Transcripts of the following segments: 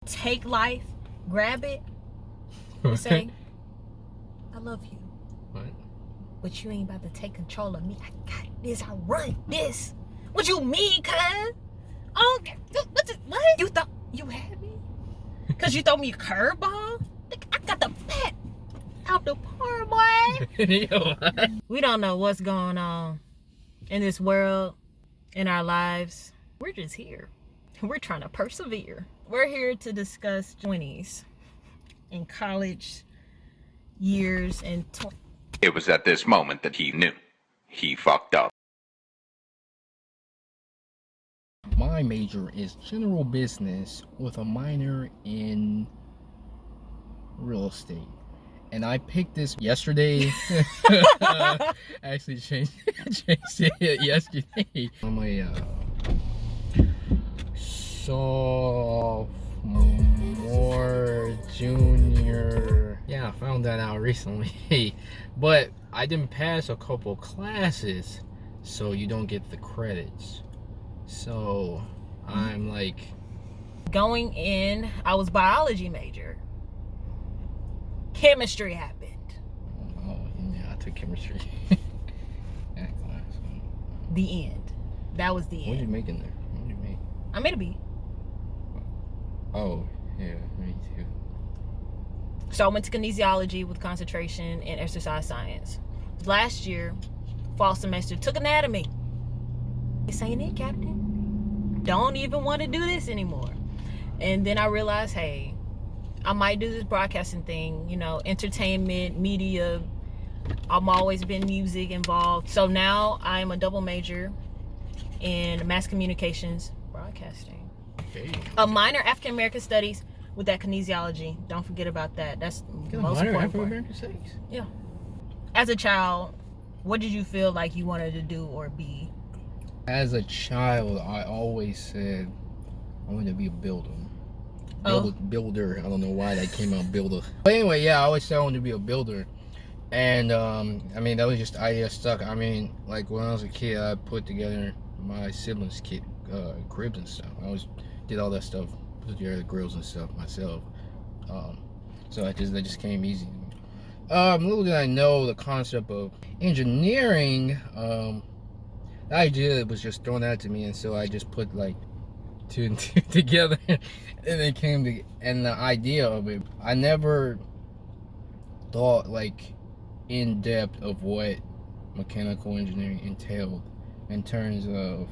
take life, grab it, and say, I love you. What? But you ain't about to take control of me. I got this. I run this. What you mean, cuz? Oh, what? You thought you had me? Cause you throw me a curveball? I got the bat out the park, boy. We don't know what's going on in this world, in our lives. We're just here. We're trying to persevere. We're here to discuss 20s and college years and It was at this moment that he knew. He fucked up. My major is general business with a minor in real estate. And I picked this yesterday. Actually changed it yesterday. On my sophomore, junior. Yeah, I found that out recently. But I didn't pass a couple classes, so you don't get the credits. So I'm like, going in, I was biology major. Chemistry happened. oh yeah, I took chemistry. That class. The end. That was the What did you end. make in there? What did you make? I made a B. Oh, yeah, me too. So I went to kinesiology with concentration in exercise science. Last year, fall semester, took anatomy. This ain't it, Captain. Don't even want to do this anymore. And then I realized, hey, I might do this broadcasting thing, you know, entertainment, media. I've always been music involved. So now I'm a double major in mass communications broadcasting. Okay. A minor African American studies with that kinesiology. Don't forget about that. That's the most Minor important African part. American studies. Yeah. As a child, what did you feel like you wanted to do or be? As a child, I always said I wanted to be a builder. Builder. I don't know why that came out builder. But anyway, yeah, I always said I wanted to be a builder. And I mean, that was just idea stuck. I mean, like when I was a kid, I put together my siblings' cribs and stuff. I always did all that stuff, put together the grills and stuff myself. So that just came easy. Little did I know the concept of engineering. The idea was just thrown out to me, and so I just put like two and two together, and it came to. And the idea of it, I never thought like in depth of what mechanical engineering entailed in terms of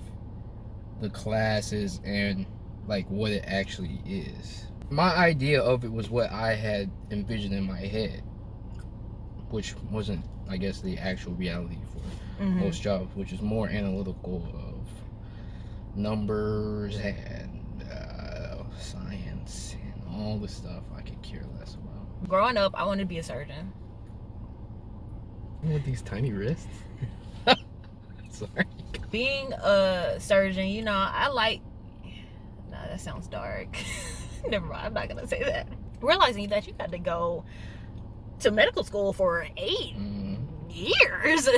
the classes and like what it actually is. My idea of it was what I had envisioned in my head, which wasn't, I guess, the actual reality for most jobs, which is more analytical of numbers and science and all the stuff I could care less about. Growing up, I wanted to be a surgeon. With these tiny wrists? Sorry. Being a surgeon, you know, I like... Nah, that sounds dark. Never mind, I'm not going to say that. Realizing that you got to go to medical school for 8 years.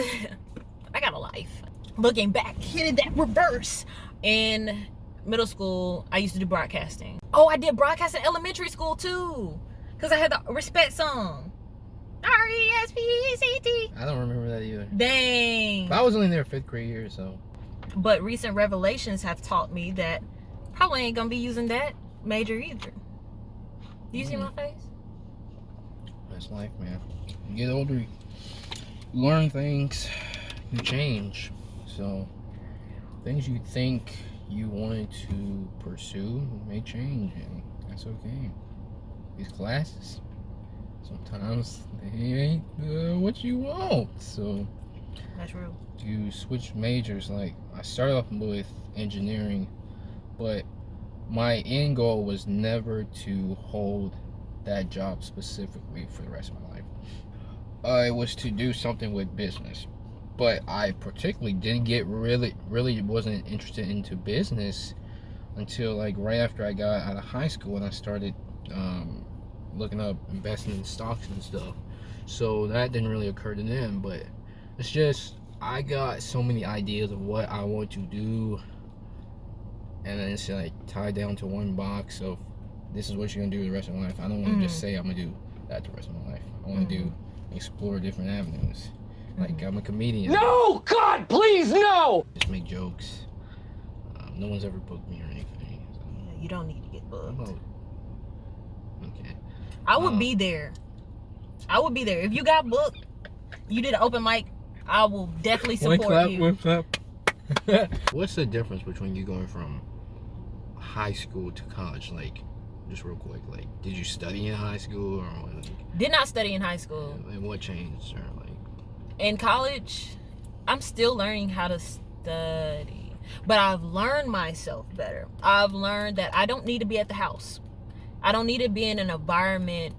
I got a life. Looking back, hitting that reverse. In middle school, I used to do broadcasting. Oh, I did broadcasting in elementary school too, because I had the respect song. R-E-S-P-E-C-T. I don't remember that either. Dang. But I was only there 5th grade year, so. But recent revelations have taught me that probably ain't gonna be using that major either. Do you see my face? That's life, man. You get older, you learn things, you change. So things you think you wanted to pursue may change, and that's okay. These classes, sometimes they ain't what you want. So That's real. you switch majors. Like I started off with engineering, but my end goal was never to hold that job specifically for the rest of my life. It was to do something with business, but I particularly didn't get really wasn't interested into business until like right after I got out of high school, and I started looking up investing in stocks and stuff. So that didn't really occur to them, but it's just I got so many ideas of what I want to do, and then it's like tied down to one box of this is what you're gonna do the rest of your life. I don't want to just say I'm gonna do that the rest of my life. I want to explore different avenues. Like, I'm a comedian. No! God, please, no! Just make jokes. No one's ever booked me or anything. So. Yeah, you don't need to get booked. Okay. I would be there. I would be there. If you got booked, you did an open mic, I will definitely support you. One clap. What's the difference between you going from high school to college? Like, just real quick, like, did you study in high school or what? Did not study in high school. And what changed? Or like, in college, I'm still learning how to study, but I've learned myself better. I've learned that I don't need to be at the house. I don't need to be in an environment.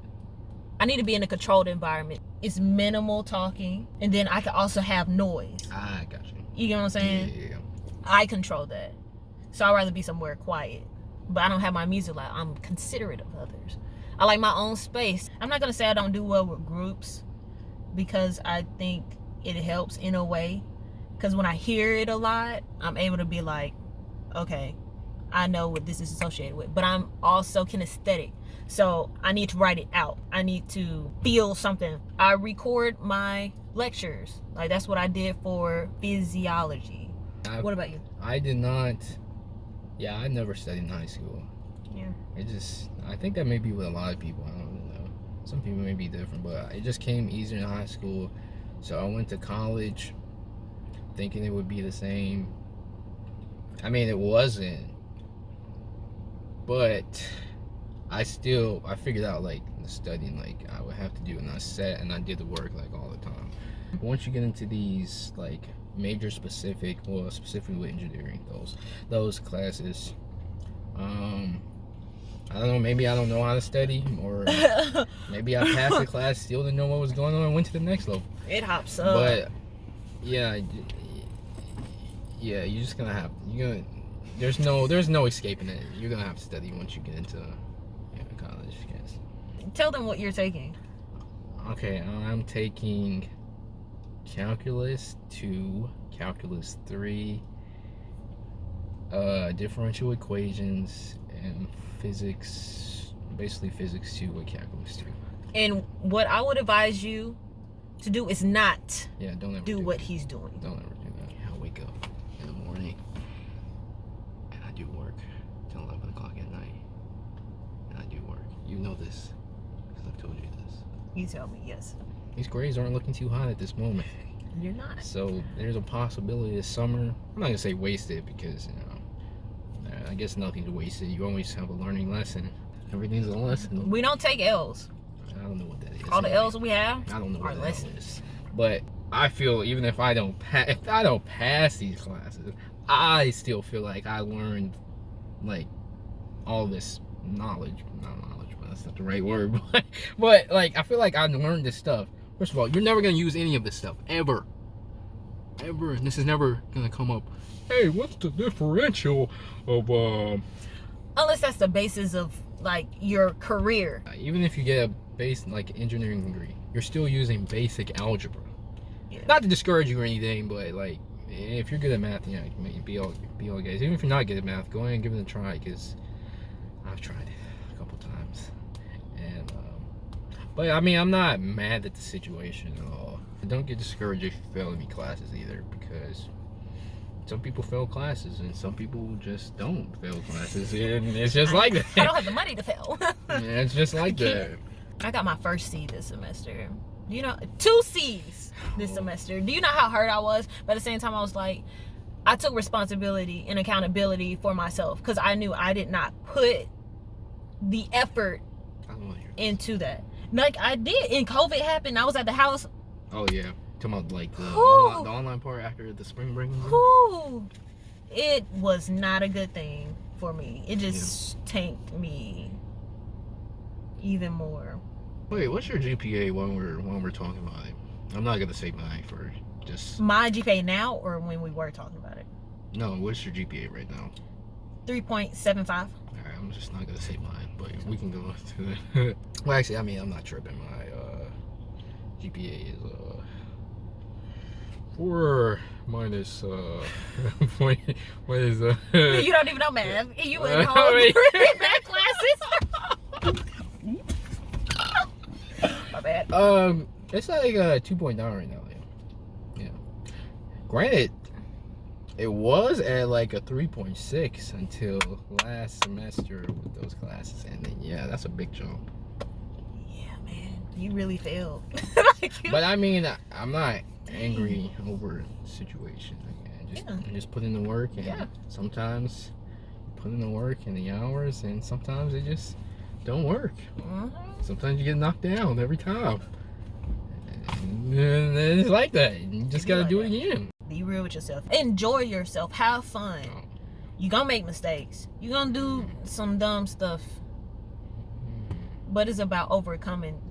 I need to be in a controlled environment. It's minimal talking, and then I can also have noise. I got you. You get what I'm saying? Yeah. I control that. So I'd rather be somewhere quiet. But I don't have my music loud. I'm considerate of others. I like my own space. I'm not going to say I don't do well with groups, because I think it helps in a way. Because when I hear it a lot, I'm able to be like, okay, I know what this is associated with. But I'm also kinesthetic. So I need to write it out. I need to feel something. I record my lectures. Like, that's what I did for physiology. What about you? I did not. Yeah, I never studied in high school. Yeah. I think that may be with a lot of people. I don't know. Some people may be different, but it just came easier in high school. So I went to college thinking it would be the same. I mean, it wasn't. But I figured out, like, the studying, like, I would have to do, and I sat and I did the work, like, all the time. But once you get into these, like, specifically with engineering, those classes, I don't know, maybe I don't know how to study, or maybe I passed the class, still didn't know what was going on, and went to the next level. It hops up. But yeah, you're just gonna have, there's no escaping it. You're gonna have to study once you get into college, I guess. Tell them what you're taking. Okay, I'm taking Calculus 2, Calculus 3, differential equations, and physics, basically physics 2 with Calculus 2. And what I would advise you to do is not don't ever do what he's doing. Don't ever do that. I wake up in the morning and I do work till 11 o'clock at night. And I do work. You know this, because I've told you this. You tell me, yes. These grades aren't looking too hot at this moment. You're not. So there's a possibility this summer, I'm not gonna say wasted, because I guess nothing's wasted. You always have a learning lesson. Everything's a lesson. We don't take L's. I don't know what that is. All the L's we have I don't know what are that lessons. is. But I feel even if I don't pass these classes, I still feel like I learned, like, all this knowledge. Not knowledge, but that's not the right word. But like, I feel like I learned this stuff. First of all, you're never gonna use any of this stuff ever. And this is never gonna come up. Hey, what's the differential of Unless that's the basis of, like, your career. Even if you get a base, like, engineering degree, you're still using basic algebra. Yeah. Not to discourage you or anything, but, like, if you're good at math, be all guys. Even if you're not good at math, go ahead and give it a try, because I've tried it a couple times. And but I mean, I'm not mad at the situation at all. Don't get discouraged if you fail any classes either, because some people fail classes and some people just don't fail classes, and it's just like that. I don't have the money to fail. Yeah, it's just like that. I got my first C this semester. 2 C's this semester. Do you know how hurt I was? But at the same time, I was like, I took responsibility and accountability for myself, because I knew I did not put the effort into that. Like, I did. And COVID happened. I was at the house. Oh yeah. Talking about, like, the online part after the spring break. It was not a good thing for me. It just tanked me even more. Wait, what's your GPA when we're talking about it? I'm not gonna say mine for just my GPA now, or when we were talking about it. No, what's your GPA right now? 3.75. Alright, I'm just not gonna say mine, but we can go to the well, actually, I mean, I'm not tripping. My GPA is 4 minus You don't even know math. You in home math classes. at? It's like a 2.9 right now. Yeah. Granted, it was at like a 3.6 until last semester with those classes, and then that's a big jump. Yeah, man, you really failed. But I mean, I'm not angry over the situation. I just put in the work, and sometimes you put in the work and the hours, and sometimes it just don't work. Sometimes you get knocked down every time. And it's like that. You just gotta do it again. Be real with yourself. Enjoy yourself. Have fun. You're gonna make mistakes. You're gonna do some dumb stuff. But it's about overcoming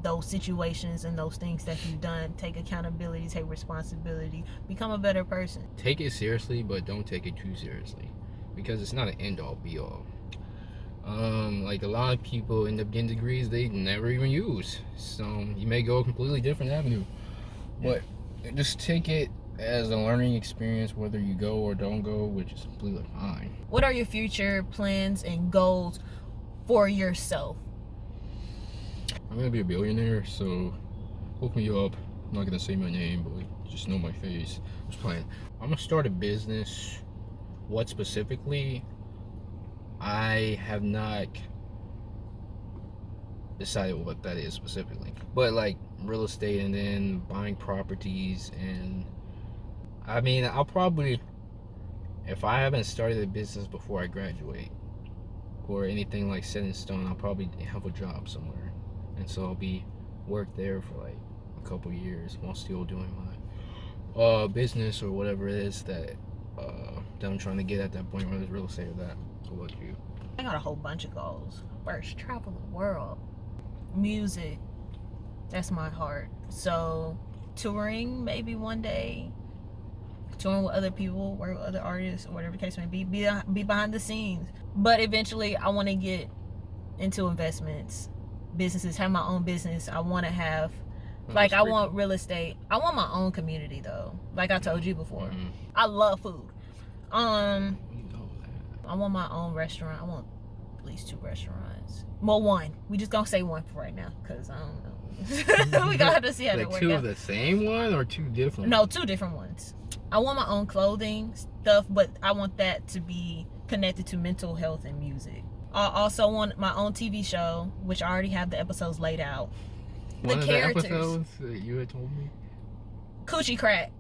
those situations and those things that you've done. Take accountability, take responsibility, become a better person. Take it seriously, but don't take it too seriously, because it's not an end-all be-all. Like a lot of people end up getting degrees they never even use, so you may go a completely different avenue, but just take it as a learning experience, whether you go or don't go, which is completely fine. What are your future plans and goals for yourself? I'm gonna be a billionaire, so look me up. I'm not gonna say my name, but just know my face. I'm just playing. I'm gonna start a business. What specifically, I have not decided what that is specifically, but like real estate, and then buying properties. And I mean, I'll probably, if I haven't started a business before I graduate or anything like set in stone, I'll probably have a job somewhere, and so I'll be work there for like a couple years while still doing my business or whatever it is that I'm trying to get at that point, whether it's real estate or that. What about you? I got a whole bunch of goals. First, travel the world. Music, that's my heart. So touring, maybe one day, touring with other people, work with other artists, or whatever the case may be behind the scenes. But eventually I want to get into investments, businesses, have my own business. I want to have, like, I want real estate. I want my own community though, like I told you before. I love food. I want my own restaurant. I want at least 2 restaurants. Well, 1. We just gonna say 1 for right now, because I don't know. We gonna have to see how that works. 2 of the same one or 2 different? No, 2 different ones. I want my own clothing stuff, but I want that to be connected to mental health and music. I also want my own TV show, which I already have the episodes laid out. One of the episodes that you had told me? Coochie Crack.